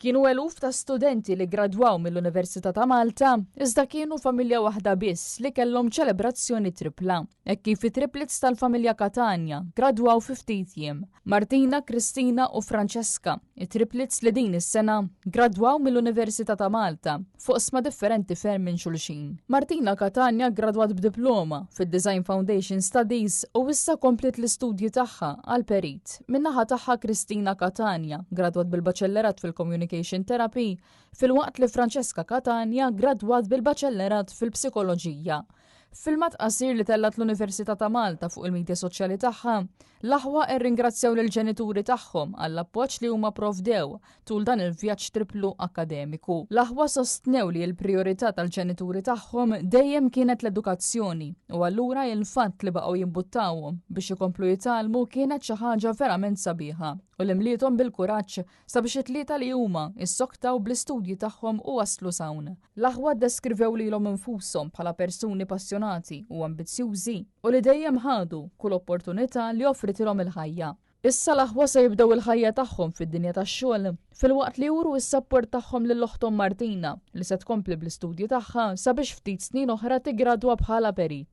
Kienu eluf ta' studenti li gradwaw mill-Università ta' Malta, iżda kienu familja waħda biss li kellhom ċelebrazzjoni tripla. Hekk kif it-triplets tal-familja Catania gradwaw fi ftit jiem. Martina, Kristina u Francesca, it-triplets li din is-sena gradwaw mill-Università ta' Malta fuq sma differenti ferm minn xulxin. Martina Catania gradwat b'diploma fid-Design Foundation Studies u issa komplet l-istudji tagħha għal perit. Min-naħa tagħha Kristina Catania gradwat bil-baċellerat fil-Communication Therapy, fil-waqt li Francesca Catania gradwat bil-baċellerat fil-psikoloġija. Filmat qasir li tellat l-Università ta' Malta fuq il-medja soċjali tagħha, l-aħwa irringrazzjaw lill-ġenituri tagħhom għall-appoġġ li huma provdew tul dan il-vjaġġ triplu akademiku. L-aħwa sostnew li l-prijorità tal-ġenituri tagħhom dejjem kienet l-edukazzjoni u allura il-fatt li baqgħu jimbuttawhom biex ikomplu jitalmu kienet xi ħaġa verament sabiħa u l-imlietom bil-kuraġġ sabiex it-tlieta li huma issoktaw bl-istudji tagħhom u waslu sawn. L-aħwa deskrivew lilhom infushom bħala persuni passjonati u ambizzjużi u li dejjem ħadu kull opportunità li offritilhom il-ħajja. Issa l-aħwa se jibdew il-ħajja tagħhom fid-dinja tax-xogħol filwaqt li juru s-sapport tagħhom lil oħthom Martina li se tkompli bl-istudji tagħha sabiex ftit snin oħra tigradwa bħala perit.